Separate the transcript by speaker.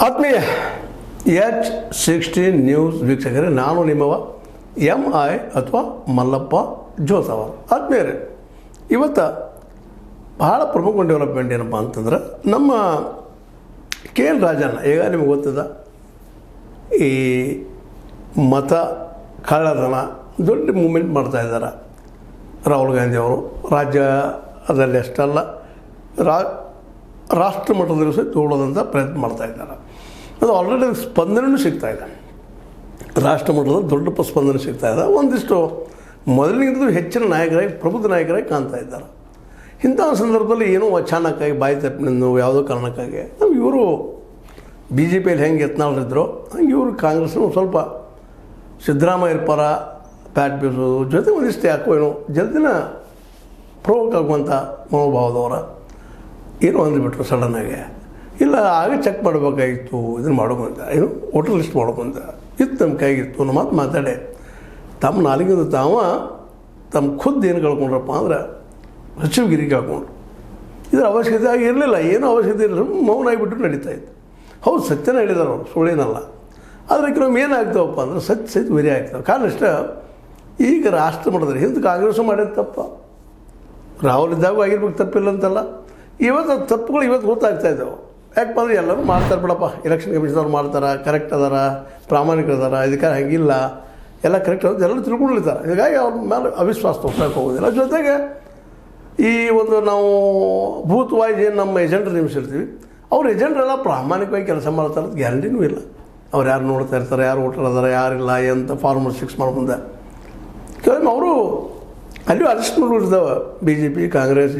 Speaker 1: ಆತ್ಮೀಯ H16 news ವೀಕ್ಷಕರೇ, ನಾನು ನಿಮ್ಮವ MI ಅಥವಾ ಮಲ್ಲಪ್ಪ ಜೋಸವ. ಆತ್ಮೀಯರೇ, ಇವತ್ತು ಬಹಳ ಪ್ರಮುಖ ಡೆವಲಪ್ಮೆಂಟ್ ಏನಪ್ಪ ಅಂತಂದ್ರೆ, ನಮ್ಮ KN ರಾಜಣ್ಣ ಈಗ ನಿಮಗೆ ಗೊತ್ತದ, ಈ ಮತ ಕಳ್ಳತನ ದೊಡ್ಡ ಮೂಮೆಂಟ್ ಮಾಡ್ತಾಯಿದ್ದಾರೆ. ರಾಹುಲ್ ಗಾಂಧಿ ಅವರು ರಾಜ್ಯದಲ್ಲಿ ಅಷ್ಟಲ್ಲ, ರಾಷ್ಟ್ರ ಮಟ್ಟದಲ್ಲಿ ಸಹ ತಗೊಳ್ಳೋದಂಥ ಪ್ರಯತ್ನ ಮಾಡ್ತಾಯಿದ್ದಾರೆ. ಅದು ಆಲ್ರೆಡಿ ಸ್ಪಂದನೆಯೂ ಸಿಗ್ತಾಯಿದೆ, ರಾಷ್ಟ್ರ ಮಟ್ಟದಲ್ಲಿ ದೊಡ್ಡ ಸ್ಪಂದನೆ ಸಿಗ್ತಾಯಿದೆ. ಒಂದಿಷ್ಟು ಮೊದಲಿನಿಂದಲೂ ಹೆಚ್ಚಿನ ನಾಯಕರಾಗಿ, ಪ್ರಬುದ್ಧ ನಾಯಕರಾಗಿ ಕಾಣ್ತಾ ಇದ್ದಾರೆ. ಇಂಥ ಸಂದರ್ಭದಲ್ಲಿ ಏನೋ ಅಚಾನಕ್ಕಾಗಿ ಬಾಯಿ ತಪ್ಪಿನಿಂದ ಯಾವುದೋ ಕಾರಣಕ್ಕಾಗಿ ಇವರು BJPಯಲ್ಲಿ ಹೆಂಗೆ ಯತ್ನಾಳರಿದ್ರು ಹಂಗೆ ಇವರು ಕಾಂಗ್ರೆಸ್ನ ಸ್ವಲ್ಪ ಸಿದ್ದರಾಮಯ್ಯರ ಪರ ಪ್ಯಾಟ್ ಬೀಸೋದು ಜೊತೆ ಒಂದಿಷ್ಟು ಯಾಕೋ ಏನೋ ಜಲ್ದಿನ ಪ್ರವೋಕ್ ಆಗುವಂಥ ಮನೋಭಾವದವರ ಏನೋ ಅಂದ್ಬಿಟ್ರು ಸಡನ್ನಾಗಿ. ಇಲ್ಲ ಆಗ ಚೆಕ್ ಮಾಡಬೇಕಾಗಿತ್ತು, ಇದನ್ನು ಮಾಡೋಕಂತ ಏನು ವೋಟರ್ ಲಿಸ್ಟ್ ಮಾಡೋಕಂತ ಇತ್ತು, ನಮ್ಮ ಕೈಗಿತ್ತು ಅನ್ನೋ ಮಾತು ಮಾತಾಡಿ ತಮ್ಮ ನಾಲಿಗೆದು ತಮ್ಮ ಖುದ್ದು ಏನು ಕಳ್ಕೊಂಡ್ರಪ್ಪ ಅಂದ್ರೆ ಸಚಿವಗಿರಿಗೆ ಹಾಕ್ಕೊಂಡ್ರು. ಇದರ ಅವಶ್ಯಕತೆ ಆಗಿ ಇರಲಿಲ್ಲ, ಏನೂ ಅವಶ್ಯಕತೆ ಇರಲಿಲ್ಲ, ಮೌನ ಆಗಿಬಿಟ್ಟು ನಡೀತಾಯಿತ್ತು. ಹೌದು, ಸತ್ಯನ ಹೇಳಿದಾರೆ ಅವರು, ಸುಳ್ಳೇನಲ್ಲ. ಆದರೆ ಕೆಲವೊಮ್ಮೆ ಏನಾಗ್ತಾವಪ್ಪ ಅಂದ್ರೆ ಸಹಿತ ವೇರಿ ಆಗ್ತಾವೆ. ಕಾರಣ ಇಷ್ಟ, ಈಗ ರಾಷ್ಟ್ರ ಮಟ್ಟದಲ್ಲಿ ಹಿಂದೆ ಕಾಂಗ್ರೆಸ್ಸು ಮಾಡಿದ ತಪ್ಪ, ರಾಹುಲ್ ಇದ್ದಾಗೂ ಆಗಿರ್ಬೇಕು, ತಪ್ಪಿಲ್ಲ ಅಂತಲ್ಲ. ಇವತ್ತು ತಪ್ಪುಗಳು ಇವತ್ತು ಗೊತ್ತಾಗ್ತಾ ಇದ್ದಾವೆ. ಯಾಕಪ್ಪ ಅಂದ್ರೆ ಎಲ್ಲರೂ ಮಾಡ್ತಾರೆ ಬಿಡಪ್ಪ, ಎಲೆಕ್ಷನ್ ಕಮಿಷನವ್ರು ಮಾಡ್ತಾರೆ, ಕರೆಕ್ಟ್ ಅದಾರ, ಪ್ರಾಮಾಣಿಕರು ಅದಾರ, ಇದಕ್ಕೆ ಹಂಗಿಲ್ಲ, ಎಲ್ಲ ಕರೆಕ್ಟ್ ಅಂತ ಎಲ್ಲರೂ ತಿಳ್ಕೊಂಡಿರ್ತಾರೆ. ಹೀಗಾಗಿ ಅವ್ರ ಮೇಲೆ ಅವಿಶ್ವಾಸ ತೋರ್ಸೋಕೆ ಹೋಗೋದಿಲ್ಲ. ಜೊತೆಗೆ ಈ ಒಂದು ನಾವು ಭೂತವಾಗಿ ಏನು ನಮ್ಮ ಏಜೆಂಟ್ರು ನೇಮಿಸಿರ್ತೀವಿ, ಅವ್ರ ಏಜೆಂಟ್ರೆಲ್ಲ ಪ್ರಾಮಾಣಿಕವಾಗಿ ಕೆಲಸ ಮಾಡ್ತಾರೆ ಅಂತ ಗ್ಯಾರಂಟಿನೂ ಇಲ್ಲ. ಅವ್ರು ಯಾರು ನೋಡ್ತಾ ಇರ್ತಾರೆ, ಯಾರು ವೋಟರ್ ಅದಾರ, ಯಾರಿಲ್ಲ ಅಂತ ಫಾರ್ಮರ್ ಫಿಕ್ಸ್ ಮಾಡ್ಬಂದ. ಕೆಲವೊಮ್ಮೆ ಅವರು ಅಲ್ಲಿಯೂ ಅರೆಸ್ಟ್ ಮಾಡಿರ್ತಾವೆ BJP, ಕಾಂಗ್ರೆಸ್,